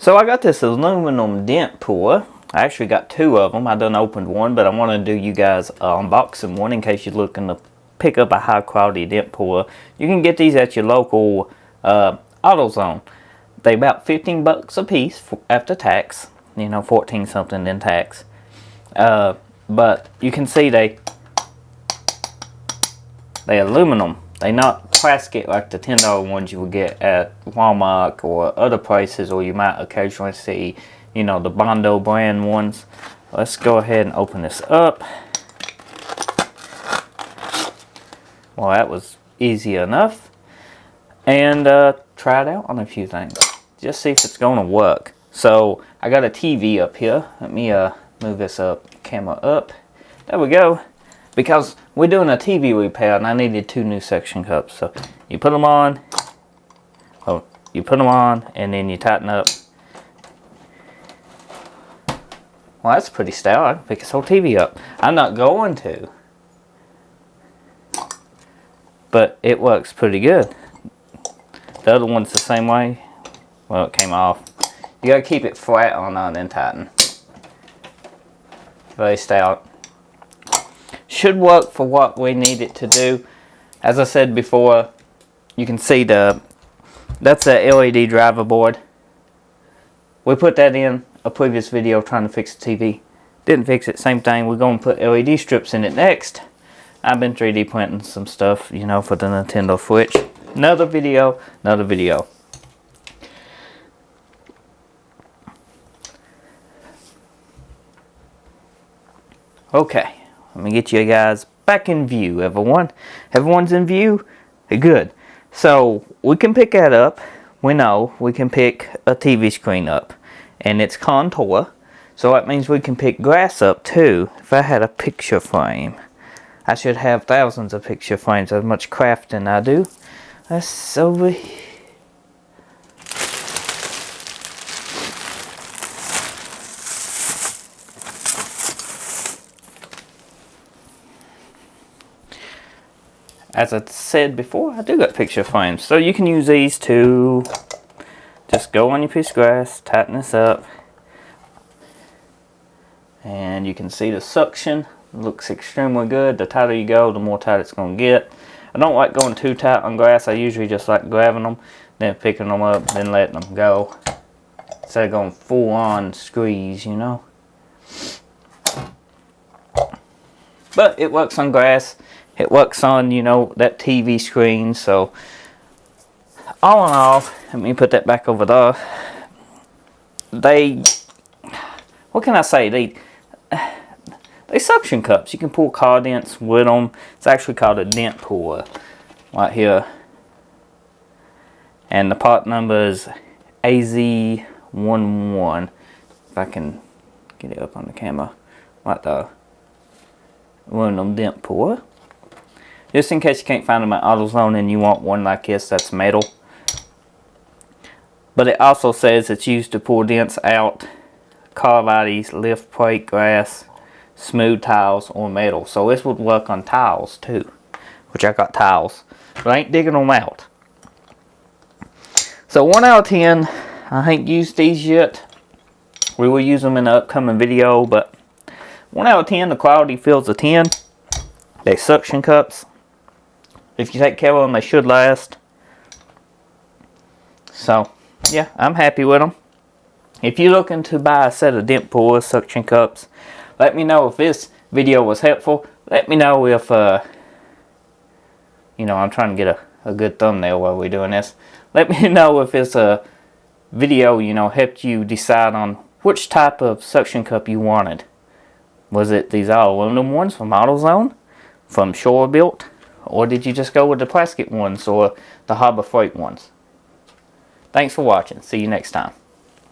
So I got this aluminum dent puller. I actually got two of them. I done opened one, but I want to do you guys unboxing one in case you're looking to pick up a high quality dent puller. You can get these at your local AutoZone. They about 15 bucks a piece after tax. You know, 14 something in tax. But you can see they aluminum. They not plastic like the $10 ones you would get at Walmart or other places, or you might occasionally see, you know, the Bondo brand ones. Let's go ahead and open this up. Well, that was easy enough. And try it out on a few things. Just see if it's going to work. So I got a TV up here. Let me move this camera up. There we go. Because we're doing a TV repair and I needed two new suction cups. So you put them on. Oh, you put them on and then you tighten up. Well, that's pretty stout. I can pick this whole TV up. I'm not going to. But it works pretty good. The other one's the same way. Well, it came off. You gotta keep it flat on and then tighten. Very stout. Should work for what we need it to do. As I said before, you can see that's a LED driver board. We put that in a previous video trying to fix the TV. Didn't fix it, same thing. We're going to put LED strips in it next. I've been 3D printing some stuff, you know, for the Nintendo Switch. Another video. Okay, let me get you guys back in view, everyone. Everyone's in view? Good. So, we can pick that up. We know we can pick a TV screen up. And it's contour. So that means we can pick grass up too. If I had a picture frame. I should have thousands of picture frames, as much crafting I do. That's over here. As I said before, I do got picture frames. So you can use these to just go on your piece of grass, tighten this up. And you can see the suction looks extremely good. The tighter you go, the more tight it's going to get. I don't like going too tight on grass. I usually just like grabbing them, then picking them up, then letting them go. Instead of going full on squeeze, you know. But it works on grass. It works on, you know, that TV screen. So, all in all, let me put that back over there. What can I say? They suction cups. You can pull car dents with them. It's actually called a dent puller right here. And the part number is AZ11. If I can get it up on the camera. Right there. Aluminum dent puller. Just in case you can't find them at AutoZone and you want one like this that's metal. But it also says it's used to pull dents out, car bodies, lift plate, grass, smooth tiles, or metal. So this would work on tiles too. Which I got tiles. But I ain't digging them out. So 1 out of 10. I ain't used these yet. We will use them in the upcoming video. But 1 out of 10. The quality feels a 10. They suction cups. If you take care of them, they should last. So, yeah, I'm happy with them. If you're looking to buy a set of dent pullers, suction cups, let me know if this video was helpful. Let me know if, you know, I'm trying to get a good thumbnail while we're doing this. Let me know if this video, you know, helped you decide on which type of suction cup you wanted. Was it these all aluminum ones from AutoZone? From Shore Built? Or did you just go with the plastic ones or the Harbor Freight ones? Thanks for watching. See you next time.